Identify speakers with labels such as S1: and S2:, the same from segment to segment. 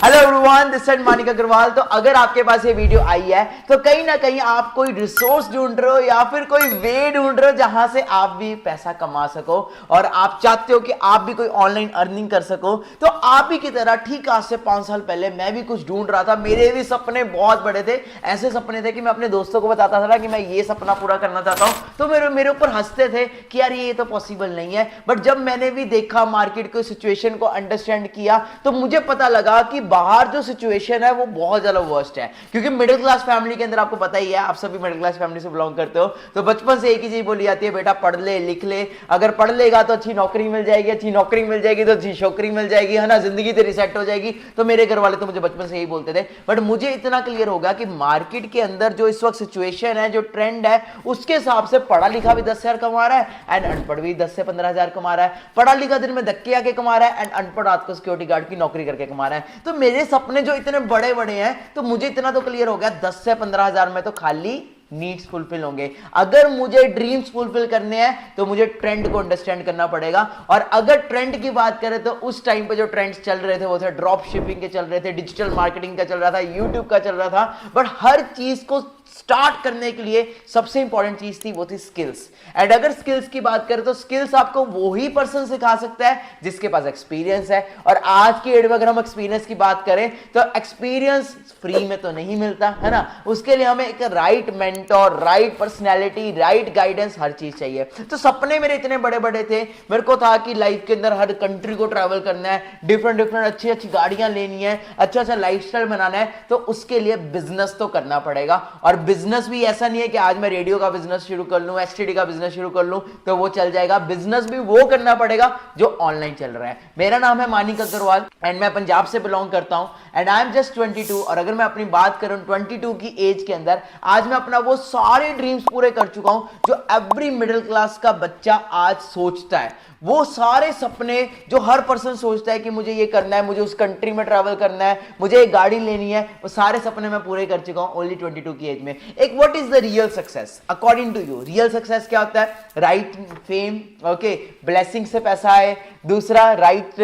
S1: Hello everyone, this is Manik Agarwal. तो अगर आपके पास ये वीडियो आई है तो कहीं ना कहीं आप कोई रिसोर्स ढूंढ रहे हो या फिर कोई वे ढूंढ रहे हो जहां से आप भी पैसा कमा सको और आप चाहते हो कि आप भी कोई ऑनलाइन अर्निंग कर सको। तो आप ही की तरह ठीक आज से 5 साल पहले मैं भी कुछ ढूंढ रहा था। मेरे भी सपने बहुत बड़े थे, ऐसे सपने थे कि मैं अपने दोस्तों को बताता था ना कि मैं ये सपना पूरा करना चाहता हूं, तो मेरे ऊपर हंसते थे कि यार ये तो पॉसिबल नहीं है। बट जब मैंने भी देखा, मार्केट की सिचुएशन को अंडरस्टैंड किया, तो मुझे पता लगा कि बाहर जो सिचुएशन है वो बहुत ज्यादा वर्स्ट है। क्योंकि मिडिल क्लास फैमिली के अंदर आपको पता ही है, आप सभी मिडिल क्लास फैमिली से बिलोंग करते हो, तो बचपन से एक ही चीज बोली जाती है, बेटा पढ़ ले लिख ले, अगर पढ़ लेगा तो अच्छी नौकरी मिल जाएगी, अच्छी नौकरी मिल जाएगी तो अच्छी छोकरी मिल जाएगी, है ना, जिंदगी तेरी सेट हो जाएगी। तो मेरे घर वाले तो मुझे बचपन से यही बोलते थे। बट मुझे इतना क्लियर हो गया कि मार्केट के अंदर जो इस वक्त सिचुएशन है, जो ट्रेंड है, उसके हिसाब से पढ़ा लिखा भी 10,000 कमा रहा है एंड अनपढ़ भी 10 से 15,000 कमा रहा है। पढ़ा लिखा दिन में धक्के आके कमा रहा है एंड अनपढ़ रात को सिक्योरिटी गार्ड की नौकरी करके कमा रहा है। तो मेरे सपने जो इतने बड़े बड़े हैं, तो मुझे इतना तो क्लियर हो गया 10 से 15,000 में तो खाली नीड्स फुलफिल होंगे। अगर मुझे ड्रीम्स फुलफिल करने हैं तो मुझे ट्रेंड को अंडरस्टैंड करना पड़ेगा। और अगर ट्रेंड की बात करें तो उस टाइम पे जो ट्रेंड्स चल रहे थे वो थे ड्रॉप शिपिंग के चल रहे थे, डिजिटल मार्केटिंग का चल रहा था, यूट्यूब का चल रहा था। बट हर चीज को स्टार्ट करने के लिए सबसे इंपॉर्टेंट चीज थी वो थी स्किल्स। एंड अगर स्किल्स की बात करें तो स्किल्स आपको वही पर्सन सिखा सकता है जिसके पास एक्सपीरियंस है। और आज की एड में अगर हम एक्सपीरियंस की बात करें तो एक्सपीरियंस फ्री में तो नहीं मिलता, है ना। उसके लिए हमें एक right mentor, right personality, right guidance, हर चीज चाहिए। तो सपने मेरे इतने बड़े बड़े थे, मेरे को था कि लाइफ के अंदर हर कंट्री को ट्रैवल करना है, डिफरेंट अच्छी अच्छी गाड़ियां लेनी है, अच्छा लाइफस्टाइल बनाना है। तो उसके लिए बिजनेस तो करना पड़ेगा। और बिजनेस भी ऐसा नहीं है कि आज मैं रेडियो का बिजनेस शुरू कर लूं, एसटीडी का बिजनेस शुरू कर लूं तो वो चल जाएगा। बिजनेस भी वो करना पड़ेगा जो ऑनलाइन चल रहा है। मेरा नाम है मानिक अग्रवाल एंड मैं पंजाब से बिलोंग करता हूं एंड आई एम जस्ट 22। और अगर मैं अपनी बात करूं 22 की एज के अंदर आज मैं अपना वो सारे ड्रीम्स पूरे कर चुका हूं जो एवरी मिडिल क्लास का बच्चा आज सोचता है। वो सारे सपने जो हर पर्सन सोचता है कि मुझे ये करना है, मुझे उस कंट्री में ट्रैवल करना है, मुझे एक गाड़ी लेनी है, वो सारे सपने मैं पूरे कर चुका हूं ओनली 22 की एज में। एक what is the real success according to you? Real success क्या होता है? राइट फेम, ओके, ब्लेसिंग से पैसा आए। दूसरा, राइट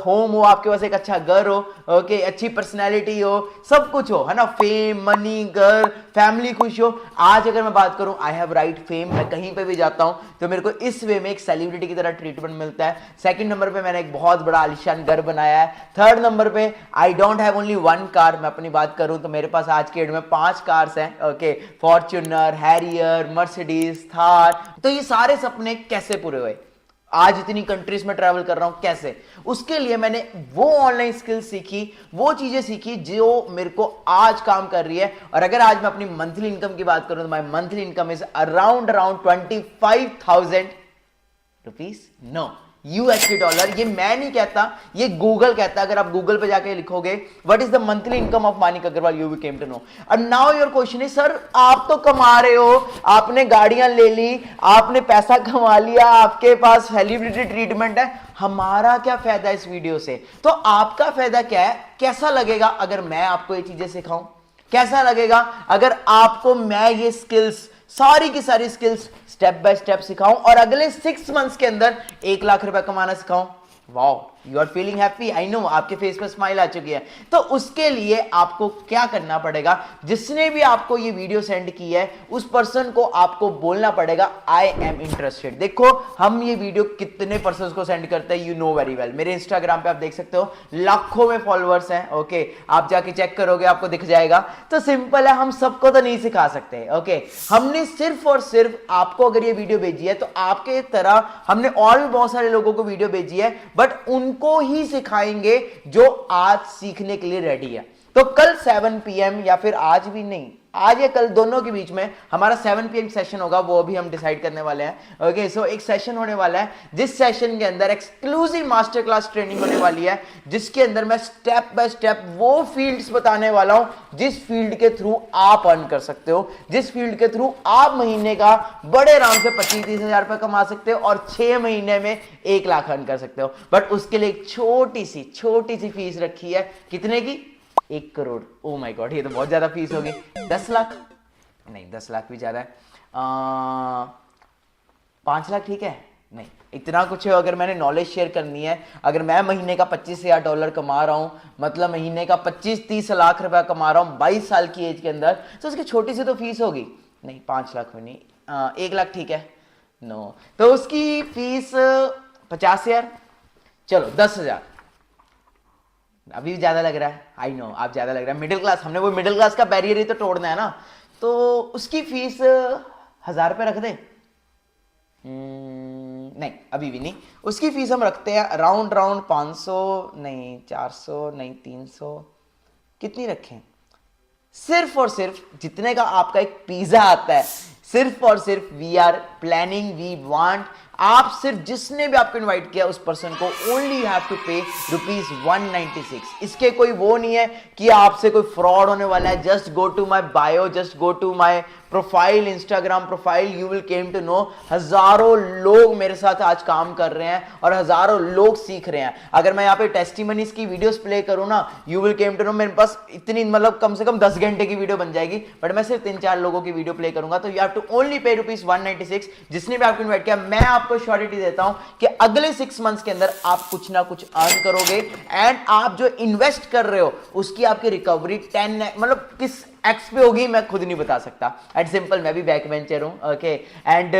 S1: होम हो, आपके पास एक अच्छा घर हो, ओके, अच्छी पर्सनैलिटी हो, सब कुछ हो, है ना, फेम, मनी, घर, फैमिली खुश हो। आज अगर मैं बात करूं, आई हैव राइट फेम, मैं कहीं पे भी जाता हूं तो मेरे को इस वे में एक सेलिब्रिटी की तरह ट्रीटमेंट मिलता है। सेकंड नंबर पे मैंने एक बहुत बड़ा आलिशान घर बनाया है। थर्ड नंबर पे I don't have only one car. मैं अपनी बात करूं तो मेरे पास आज के डेट में 5 कार्स हैं, okay, Fortuner, Harrier, Mercedes, Thar. तो ये सारे सपने कैसे पूरे हुए? आज इतनी कंट्रीज में ट्रैवल कर रहा हूं कैसे? उसके लिए मैंने वो ऑनलाइन स्किल्स सीखी, वो चीजें सीखी जो मेरे को आज काम कर रही है। और अगर आज मैं अपनी मंथली इनकम की बात करूं तो my monthly income is around 25,000 rupees, no, USD dollar. ये मैं नहीं कहता, ये गूगल कहता है। अगर आप गूगल पे जाके लिखोगे what is the monthly income of Manik Agarwal, you will came to know. And now your question is, sir आप तो कमा रहे हो, आपने गाड़ियां ले ली, आपने पैसा कमा लिया, आपके पास सेलिब्रिटी ट्रीटमेंट है, हमारा क्या फायदा इस वीडियो से? तो आपका फायदा क्या है? कैसा लगेगा अगर मैं आपको ये चीजें सिखाऊं? कैसा लगेगा अगर आपको मैं ये स्किल्स, सारी की सारी स्किल्स स्टेप बाय स्टेप सिखाऊं और अगले 6 मंथ्स के अंदर 1 लाख रुपए कमाना सिखाऊं? Wow, you are feeling happy, I know, आपके फेस पे स्माइल आ चुकी है। तो उसके लिए आपको क्या करना पड़ेगा? जिसने भी आपको ये वीडियो सेंड की है उस पर्सन को आपको बोलना पड़ेगा आई एम इंटरेस्टेड। देखो हम ये वीडियो कितने पर्सन को सेंड करते हैं, यू नो वेरी वेल। मेरे इंस्टाग्राम पे आप देख सकते हो लाखों में फॉलोअर्स हैं, ओके, आप जाके चेक करोगे आपको दिख जाएगा। तो सिंपल है, हम सबको तो नहीं सिखा सकते, ओके। हमने सिर्फ और सिर्फ आपको अगर ये वीडियो भेजी है तो आपके तरह हमने और भी बहुत सारे लोगों को वीडियो भेजी है, बट उनको ही सिखाएंगे जो आज सीखने के लिए रेडी है। तो कल 7 PM या फिर आज भी नहीं, आज या कल दोनों के बीच में हमारा 7 PM सेशन होगा, वो अभी हम डिसाइड करने वाले हैं, ओके। सो एक सेशन होने वाला है जिस सेशन के अंदर एक्सक्लूसिव मास्टर क्लास ट्रेनिंग होने वाली है, जिसके अंदर मैं स्टेप बाय स्टेप वो फील्ड्स बताने वाला हूं जिस फील्ड के थ्रू आप अर्न कर सकते हो, जिस फील्ड के थ्रू आप महीने का बड़े आराम से 25-30 हजार रुपए कमा सकते हो और 6 महीने में 1 लाख अर्न कर सकते हो। बट उसके लिए एक छोटी सी फीस रखी है, कितने की? 1 करोड़। ओ माय गॉड, ये तो बहुत ज्यादा फीस होगी। 10 लाख नहीं, 10 लाख भी ज्यादा है। 5 लाख ठीक है? नहीं, इतना कुछ है। अगर मैंने नॉलेज शेयर करनी है, अगर मैं महीने का $25,000 कमा रहा हूं, मतलब महीने का 25-30 लाख रुपया कमा रहा हूं 22 साल की एज के अंदर, तो उसकी छोटी सी तो फीस होगी। नहीं, 5 लाख में नहीं, 1 लाख ठीक है। नो, तो उसकी फीस 50,000, चलो 10,000, अभी ज्यादा लग रहा है, आई नो आप ज्यादा लग रहा है। मिडिल क्लास, हमने वो मिडिल क्लास का बैरियर ही तो तोड़ना है ना। तो उसकी फीस 1,000 रुपये रख दे। नहीं, अभी भी नहीं। उसकी फीस हम रखते हैं राउंड 500, नहीं 400, नहीं 300, कितनी रखें? सिर्फ और सिर्फ जितने का आपका एक पिज्जा आता है, सिर्फ और सिर्फ we are planning, we want, आप सिर्फ जिसने भी आपको इनवाइट किया उस पर्सन को ओनली हैव टू पे ₹196। इसके कोई वो नहीं है कि आपसे कोई फ्रॉड होने वाला है। Just go to my bio, just go to my profile, Instagram profile, you will came to know हजारों लोग मेरे साथ आज काम कर रहे हैं और हजारों लोग सीख रहे हैं। अगर मैं यहाँ पे टेस्टिमनीज की वीडियोस प्ले करूँ ना, you will came to know, मेरे पास इतनी मतलब कम से कम 10 घंटे की वीडियो बन जाएगी, बट मैं सिर्फ 3-4 लोगों की वीडियो प्ले करूंगा। तो you have to only pay ₹196। जिसने भी आपको इन्वाइट किया, मैं आपको श्योरिटी देता हूं कि अगले 6 मंथ्स के अंदर आप कुछ ना कुछ अर्न करोगे, एंड आप जो इन्वेस्ट कर रहे हो उसकी आपकी रिकवरी 10 मतलब किस एक्स पे होगी मैं खुद नहीं बता सकता। एट सिंपल, मैं भी बैक बेंचर हूँ, ओके, एंड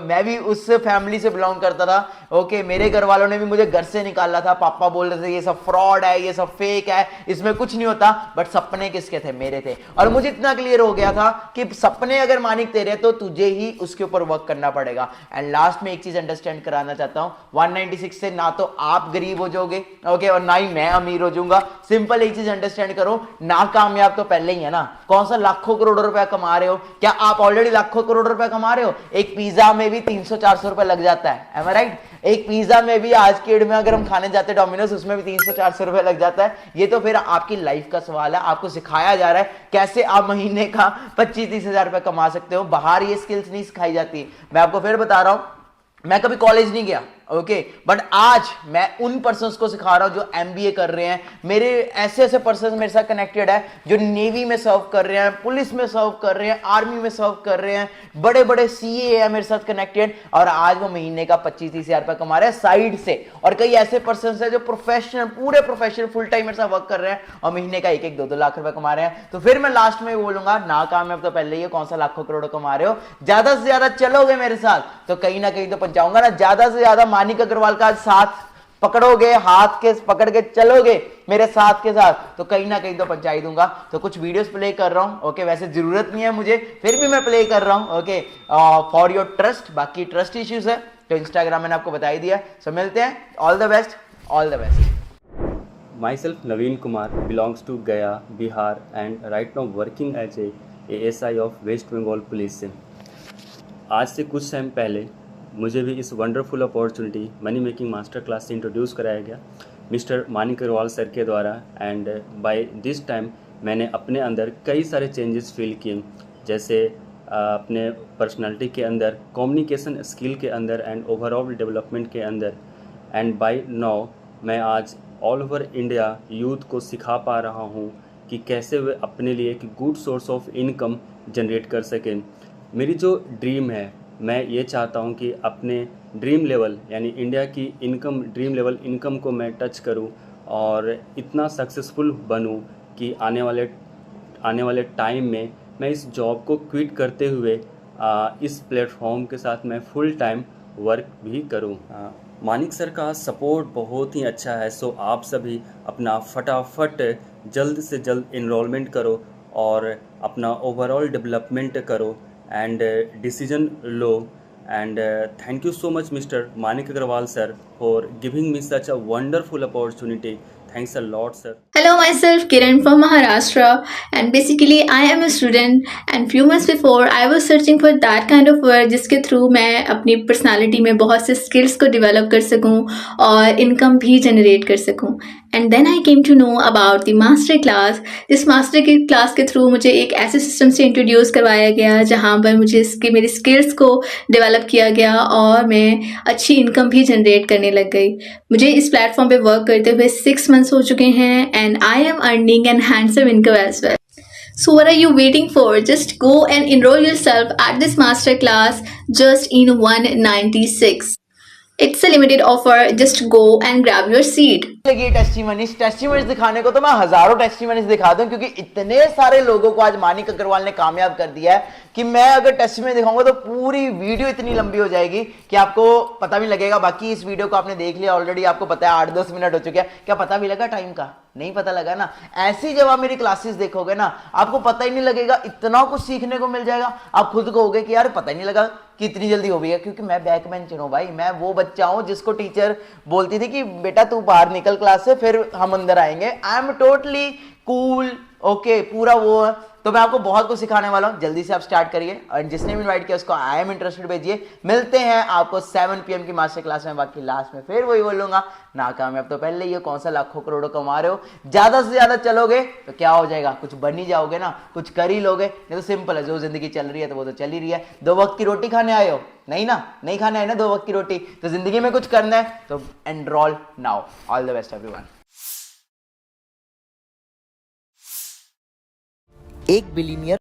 S1: मैं भी उस फैमिली से बिलोंग करता था, ओके। मेरे घर वालों ने भी मुझे घर से निकाला था, पापा बोल रहे थे ये सब फ्रॉड है, ये सब फेक है, इसमें कुछ नहीं होता, बट सपने किसके थे? मेरे थे। और मुझे इतना क्लियर हो गया था कि सपने अगर मानिक तेरे तो तुझे ही उसके ऊपर वर्क करना पड़ेगा। एंड लास्ट में एक चीज अंडरस्टैंड कराना चाहता हूँ, 196 से ना तो आप गरीब हो जाओगे, ओके, और ना ही मैं अमीर हो जाऊंगा। सिंपल एक चीज अंडरस्टैंड करो, ना कामयाब तो पहले ही है ना। कौन सा लाखों करोड़ों रुपया कमा रहे हो? क्या आप ऑलरेडी लाखों करोड़ रुपया कमा रहे हो? एक पिज्जा में भी 300-400 रुपया लग जाता है, एम आई राइट? एक पिज्जा में भी आज के डेट में अगर हम खाने जाते हैं डोमिनोज, उसमें भी 300-400 रुपया लग जाता है। ये तो फिर आपकी लाइफ का सवाल है। आपको सिखाया जा रहा है कैसे आप महीने का 25-30 हजार रुपया कमा सकते हो। बाहर ये स्किल्स नहीं सिखाई जाती। मैं आपको फिर बता रहा हूं, मैं कभी कॉलेज नहीं गया, ओके, बट आज मैं उन पर्सन्स को सिखा रहा हूं जो एमबीए कर रहे हैं। मेरे ऐसे पर्सन्स मेरे साथ कनेक्टेड है जो नेवी में सर्व कर रहे हैं, पुलिस में सर्व कर रहे हैं, आर्मी में सर्व कर रहे हैं, बड़े बड़े सीए है मेरे साथ कनेक्टेड, और आज वो महीने का 25-30 हजार रुपया कमा रहे हैं साइड से। और कई ऐसे पर्सन्स है जो प्रोफेशनल, पूरे प्रोफेशनल फुल टाइम मेरे साथ वर्क कर रहे हैं और महीने का 1-1, 2-2 लाख रुपया कमा रहे हैं। तो फिर मैं लास्ट में बोलूंगा, ना कामयाब तो पहले ही, कौन सा लाखों करोड़ों कमा रहे हो? ज्यादा से ज्यादा चलोगे मेरे साथ तो कहीं ना कहीं तो पहुंचाऊंगा ना। ज्यादा से ज्यादा मानिक अग्रवाल का साथ पकड़ोगे, हाथ के पकड़ के चलोगे मेरे साथ के साथ, तो कहीं ना कहीं तो पहुंचा ही दूंगा। तो कुछ वीडियोस प्ले कर रहा हूं, ओके, वैसे जरूरत नहीं है मुझे, फिर भी मैं प्ले कर रहा हूं, ओके, फॉर योर ट्रस्ट। बाकी ट्रस्ट इश्यूज है तो इंस्टाग्राम मैंने आपको बता ही दिया। सो मिलते हैं, all the best, all the best.
S2: Myself Naveen Kumar belongs to Gaya, Bihar and right now working as a ASI of West Bengal Police। आज से कुछ टाइम पहले मुझे भी इस wonderful opportunity money making master class से introduce कराया गया मिस्टर मानिक अग्रवाल सर के द्वारा, एंड बाय दिस टाइम मैंने अपने अंदर कई सारे चेंजेस फील किए, जैसे अपने पर्सनालिटी के अंदर, कम्युनिकेशन स्किल के अंदर एंड ओवरऑल डेवलपमेंट के अंदर। एंड बाय नाउ मैं आज ऑल ओवर इंडिया यूथ को सिखा पा रहा हूँ कि कैसे वे अपने लिए एक good source of income generate कर सकें। मेरी जो ड्रीम है, मैं ये चाहता हूँ कि अपने ड्रीम लेवल यानी इंडिया की इनकम, ड्रीम लेवल इनकम को मैं टच करूँ और इतना सक्सेसफुल बनूँ कि आने वाले टाइम में मैं इस जॉब को क्विट करते हुए इस प्लेटफॉर्म के साथ मैं फुल टाइम वर्क भी करूँ। मानिक सर का सपोर्ट बहुत ही अच्छा है। सो आप सभी अपना फटाफट जल्द से जल्द इनरोलमेंट करो और अपना ओवरऑल डेवलपमेंट करो and decision low. And thank you so much Mr. Manik Agrawal sir for giving me such a wonderful opportunity. Thanks a lot sir.
S3: Hello, myself Kiran from Maharashtra, and basically I am a student, and few months before I was searching for that kind of work जिसके through मैं अपनी personality में बहुत से skills को develop कर सकूं और इनकम भी जनरेट कर सकूं। And then I came to know about the master class. इस मास्टर की क्लास के थ्रू मुझे एक ऐसे सिस्टम से इंट्रोड्यूस करवाया गया जहाँ पर मुझे मेरी स्किल्स को डेवलप किया गया और मैं अच्छी इनकम भी जनरेट करने लग गई। मुझे इस प्लेटफॉर्म पे वर्क करते हुए 6 months हो चुके हैं and I am earning an handsome income as well. So what are you waiting for? Just go and enroll yourself at this master class just in 196. It's a limited offer. Just go and grab your seat.
S1: लगी testimonies दिखाने को तो मैं हजारों testimonies दिखा दूं, क्योंकि इतने सारे लोगों को आज मानिक अग्रवाल ने कामयाब कर दिया है कि मैं अगर टेस्टिमनी दिखाऊंगा तो पूरी वीडियो इतनी लंबी हो जाएगी कि आपको पता भी लगेगा। बाकी इस वीडियो को आपने देख लिया ऑलरेडी, आपको पता है 8-10 मिनट हो चुके हैं, क्या पता भी लगा टाइम का? नहीं पता लगा ना। ऐसी जब आप मेरी क्लासेस देखोगे ना, आपको पता ही नहीं लगेगा, इतना कुछ सीखने को मिल जाएगा। आप खुद कहोगे कि यार पता ही नहीं लगा कि इतनी जल्दी हो गई है, क्योंकि मैं बैक बेंचर हूं भाई। मैं वो बच्चा हूं जिसको टीचर बोलती थी कि बेटा तू बाहर निकल क्लास से, फिर हम अंदर आएंगे। I am totally cool, okay, पूरा वो है। तो मैं आपको बहुत कुछ सिखाने वाला हूं, जल्दी से आप स्टार्ट करिए, और जिसने भी इनवाइट किया उसको आई एम इंटरेस्टेड भेजिए। मिलते हैं आपको 7 PM की मास्टर क्लास में। बाकी लास्ट में फिर वही बोलूंगा, नाकामयाब तो पहले ही हो, कौन सा लाखों करोड़ों कमा रहे हो। ज्यादा से ज्यादा चलोगे तो क्या हो जाएगा, कुछ बन ही जाओगे ना, कुछ कर ही लोगे। नहीं तो सिंपल है, जो जिंदगी चल रही है तो वो तो चल ही रही है। 2 वक्त की रोटी खाने आए हो? नहीं ना, नहीं खाने आए ना 2 वक्त की रोटी। तो जिंदगी में कुछ करना है तो enrol now. All the best everyone.
S4: एक बिलीनियर